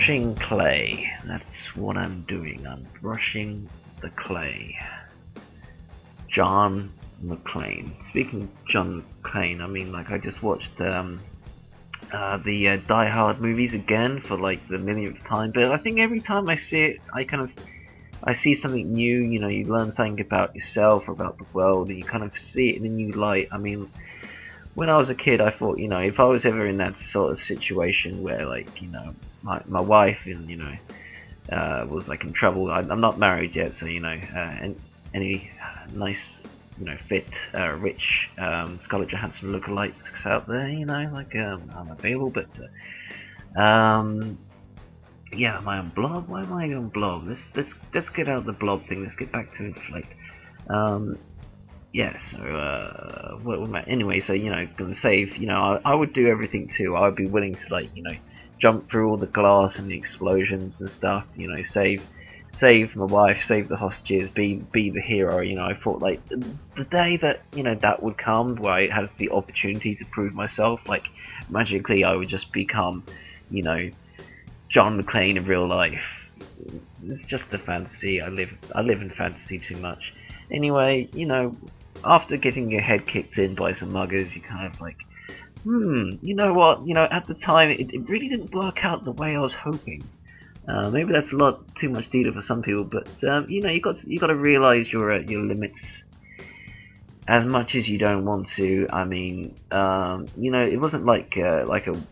brushing clay. That's what I'm doing. I'm brushing the clay. John McClane. Speaking of John McClane, I mean, like, I just watched the Die Hard movies again for like the millionth time. But I think every time I see it, I see something new. You know, you learn something about yourself or about the world, and you kind of see it in a new light. I mean, when I was a kid, I thought, you know, if I was ever in that sort of situation where, like, you know, my wife and, you know, was like in trouble. I'm not married yet, so, you know, any nice, you know, fit, rich Scarlett Johansson lookalikes out there, you know, like, I'm available. But yeah, am I on Blob? Why am I on Blob? Let's get out of the Blob thing. Let's get back to Inflate. Yeah, so what am I? Anyway, so, you know, gonna save. You know, I would do everything too. I would be willing to, like, you know, jump through all the glass and the explosions and stuff to, you know, save my wife, save the hostages, be the hero. You know, I thought, like, the day that, you know, that would come where I had the opportunity to prove myself, like, magically I would just become, you know, John McClane in real life. It's just the fantasy. I live in fantasy too much. Anyway, you know, after getting your head kicked in by some muggers, you kind of like, you know what? You know, at the time, it really didn't work out the way I was hoping. Maybe that's a lot too much detail for some people, but you know, you got to realize your limits as much as you don't want to. I mean, you know, it wasn't like a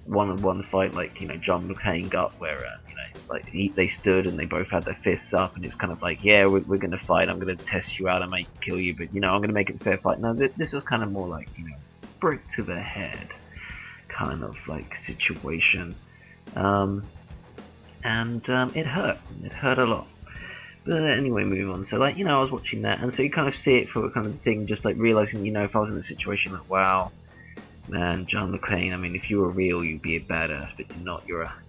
one-on-one fight like, you know, John McClane got, where you know, like they stood and they both had their fists up, and it's kind of like, yeah, we're gonna fight. I'm gonna test you out. I might kill you, but, you know, I'm gonna make it a fair fight. No, this was kind of more like, you know, brick to the head kind of like situation, and it hurt a lot. But anyway, moving on. So, like, you know, I was watching that, and so you kind of see it for a kind of thing, just like realizing, you know, if I was in the situation, like, wow, man, John McClane, I mean, if you were real, you'd be a badass, but you're not. You're a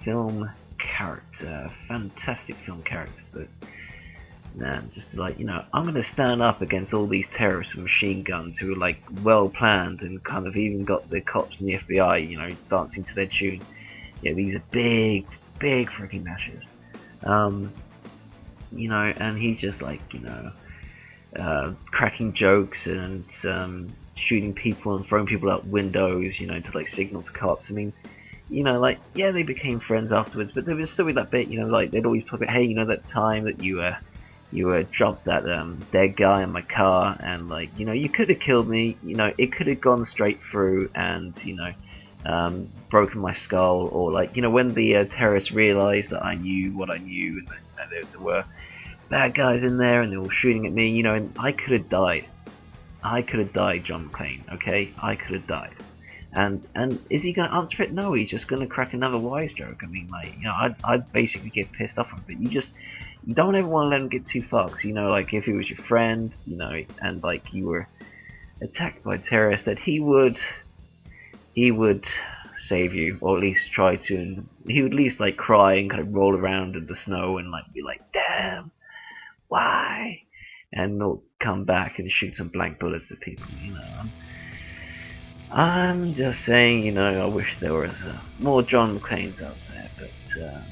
film character, fantastic film character. But man, just like, you know, I'm gonna stand up against all these terrorists with machine guns who are like well planned and kind of even got the cops and the FBI, you know, dancing to their tune. Yeah, these are big freaking mashes. You know, and he's just like, you know, cracking jokes and shooting people and throwing people out windows, you know, to like signal to cops. I mean, you know, like, yeah, they became friends afterwards, but there was still that bit, you know, like, they'd always talk about, hey, you know, that time that you dropped that dead guy in my car, and, like, you know, you could have killed me, you know, it could have gone straight through and, you know, broken my skull, or, like, you know, when the terrorists realized that I knew what I knew, and there were bad guys in there and they were shooting at me, you know, and I could have died. John McClane, okay? I could have died. And is he going to answer it? No, he's just going to crack another wise joke. I mean, like, you know, I'd basically get pissed off with it. You don't ever want to let him get too far, because, you know, like, if he was your friend, you know, and, like, you were attacked by terrorists, that he would save you, or at least try to, and he would at least, like, cry and kind of roll around in the snow and, like, be like, damn, why? And not come back and shoot some blank bullets at people, you know. I'm just saying, you know, I wish there was more John McClanes out there,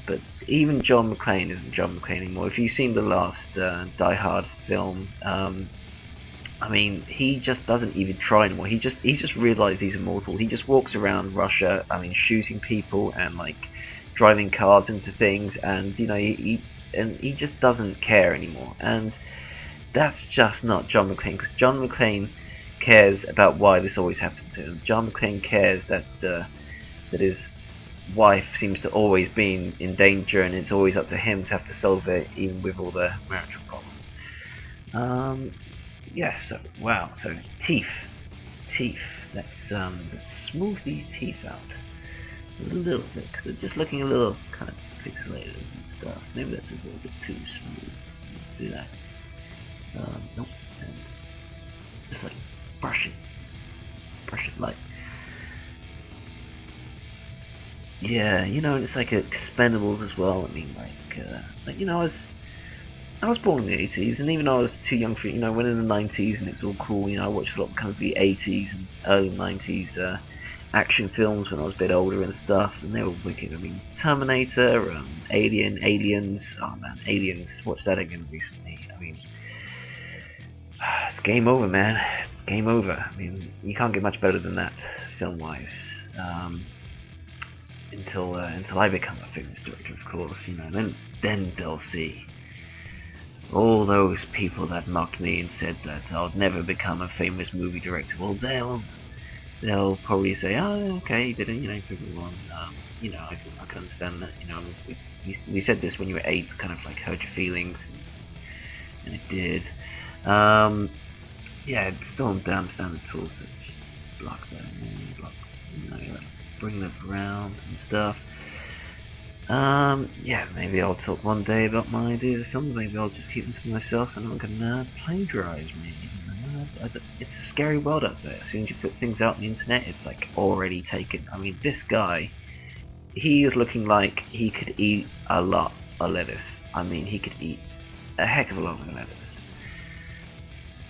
but even John McClane isn't John McClane anymore. If you've seen the last Die Hard film, I mean, he just doesn't even try anymore. He's just realised he's immortal. He just walks around Russia, I mean, shooting people and, like, driving cars into things, and, you know, he just doesn't care anymore. And that's just not John McClane, because John McClane cares about why this always happens to him. John McClane cares that his wife seems to always be in danger, and it's always up to him to have to solve it, even with all the marital problems. Yes. So, wow. So teeth. Let's smooth these teeth out a little bit, because they're just looking a little kind of pixelated and stuff. Maybe that's a little bit too smooth. Let's do that. Nope. And just like brush it like, yeah, you know, and it's like Expendables as well. I mean, like, you know, I was born in the 80s, and even though I was too young for it, you know, when in the 90s and it's all cool, you know, I watched a lot of kind of the 80s and early 90s action films when I was a bit older and stuff, and they were wicked. I mean, Terminator, Aliens. Oh man, Aliens. Watched that again recently. I mean, it's game over, man. It's game over. I mean, you can't get much better than that film-wise. Until I become a famous director, of course. You know, then they'll see. All those people that mocked me and said that I'll never become a famous movie director, well, they'll probably say, oh, okay, you didn't, you know, people on, you know, I can understand that, you know, we said this when you were 8, kind of like hurt your feelings, and it did. Yeah, it's still damn standard tools that just block that, you know, like bring them around and stuff. Yeah, maybe I'll talk one day about my ideas of film. Maybe I'll just keep them to myself, so no one can plagiarize me. It's a scary world out there. As soon as you put things out on the internet, it's like already taken. I mean, this guy, he is looking like he could eat a lot of lettuce. I mean, he could eat a heck of a lot of lettuce.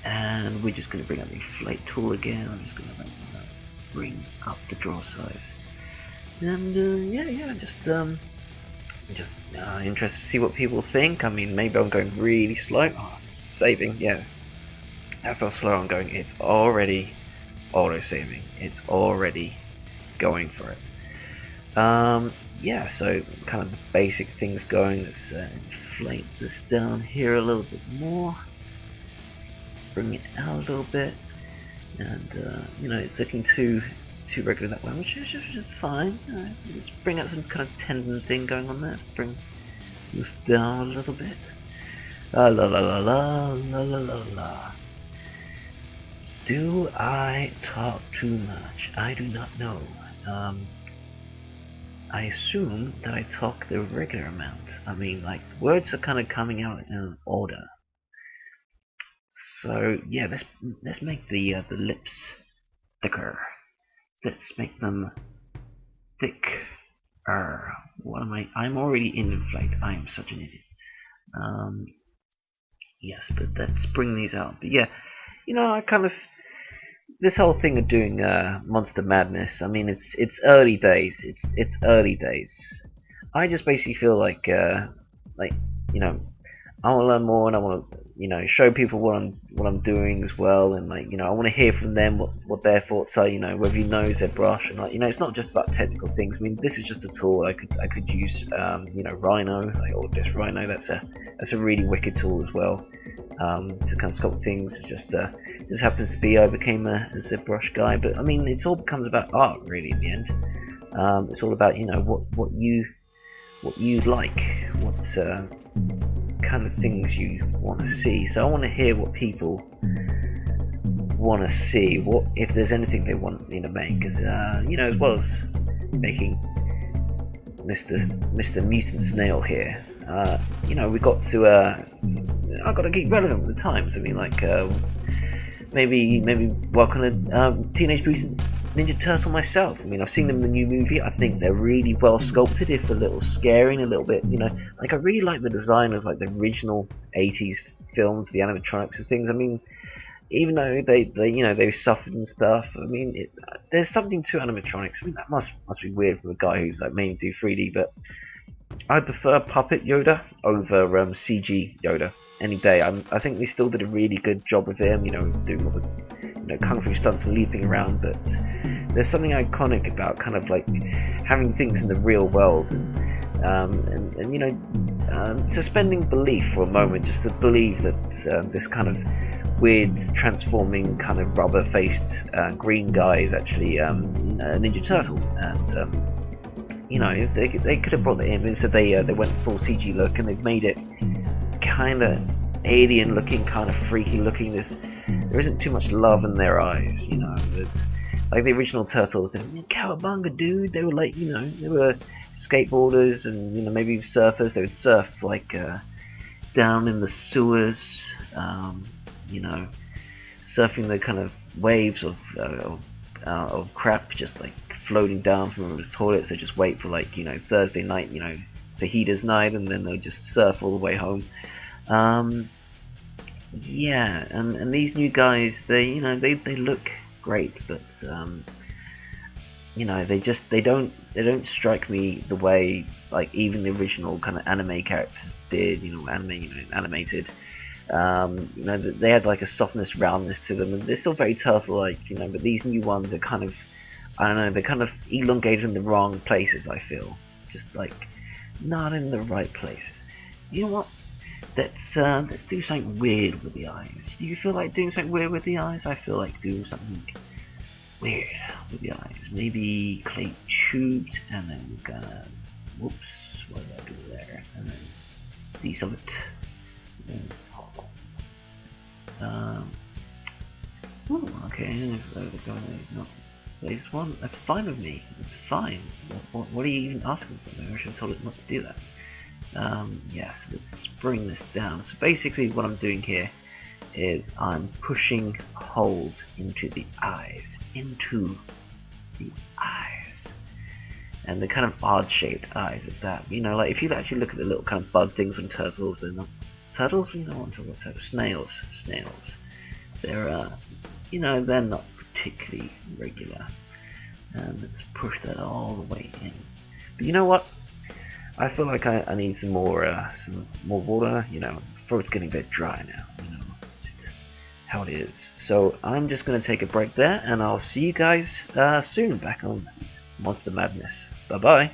And we're just going to bring up the inflate tool again. I'm just going to bring up the draw size. And yeah, just interested to see what people think. I mean, maybe I'm going really slow. Oh, saving, yeah. That's how slow I'm going. It's already auto-saving. It's already going for it. Yeah, so kind of the basic things going. Let's inflate this down here a little bit more. Bring it out a little bit. And, you know, it's looking too regular that way, which is fine. Let's bring out some kind of tendon thing going on there. Let's bring this down a little bit. La la la la la la la la. Do I talk too much? I do not know. I assume that I talk the regular amount. I mean, like, words are kind of coming out in an order. So yeah, let's make the lips thicker. Let's make them thicker. What am I? I'm already in inflate. I am such an idiot. Yes, but let's bring these out. But yeah, you know, I kind of this whole thing of doing Monster Madness. I mean, it's early days. It's early days. I just basically feel like you know, I want to learn more, and I want to, you know, show people what I'm doing as well, and like, you know, I want to hear from them what their thoughts are. You know, whether you know ZBrush, and like, you know, it's not just about technical things. I mean, this is just a tool. I could use you know, Rhino, like, or just Rhino. That's a really wicked tool as well. To kind of sculpt things. It just happens to be I became a ZBrush guy, but I mean, it all becomes about art really in the end. It's all about, you know, what you like, what kind of things you want to see. So I want to hear what people want to see. What if there's anything they want me to make? Because you know, as well as making Mr. Mutant Snail here, you know, we got to I've got to keep relevant with the times. I mean, like maybe work on a Teenage Mutant Ninja Turtle myself. I mean, I've seen them in the new movie. I think they're really well sculpted, if a little scary and a little bit, you know, like I really like the design of like the original 80s films, the animatronics and things. I mean, even though they you know, they suffered and stuff, I mean, there's something to animatronics. I mean, that must be weird from a guy who's like mainly do 3D, but I prefer puppet Yoda over CG Yoda any day. I think they still did a really good job with him, you know, doing all the, you know, kung fu stunts and leaping around, but there's something iconic about kind of like having things in the real world, and you know, suspending belief for a moment, just to believe that this kind of weird transforming kind of rubber-faced green guy is actually a Ninja Turtle. And you know, if they could have brought that in. Instead they went full CG look, and they've made it kind of alien looking, kind of freaky looking. There isn't too much love in their eyes, you know. It's like the original Turtles. They were cowabunga, dude. They were like, you know, they were skateboarders and, you know, maybe surfers. They would surf like down in the sewers, you know, surfing the kind of waves of crap, just like floating down from everyone's toilets. They just wait for, like, you know, Thursday night, you know, fajitas night, and then they'll just surf all the way home. Yeah, and these new guys, they, you know, they look great, but you know, they don't strike me the way like even the original kind of anime characters did. You know, animated. You know, they had like a softness, roundness to them, and they're still very turtle-like. You know, but these new ones are kind of, I don't know, they're kind of elongated in the wrong places. I feel just like not in the right places. You know what? Let's do something weird with the eyes. Do you feel like doing something weird with the eyes? I feel like doing something weird with the eyes. Maybe clay tubed, and then we're gonna, whoops, what did I do there? And then deselect. Okay, not this one. That's fine with me. That's fine. What are you even asking for? Maybe I should have told it not to do that. Yes, let's bring this down. So basically, what I'm doing here is I'm pushing holes into the eyes, and the kind of odd-shaped eyes at that. You know, like if you actually look at the little kind of bug things on turtles, they're not turtles. You know what I'm talking about? Turtles. Snails. They're you know, they're not particularly regular. And let's push that all the way in. But you know what? I feel like I need some more water. You know, throat's getting a bit dry now. You know, it's how it is. So I'm just going to take a break there, and I'll see you guys soon back on Monster Madness. Bye bye.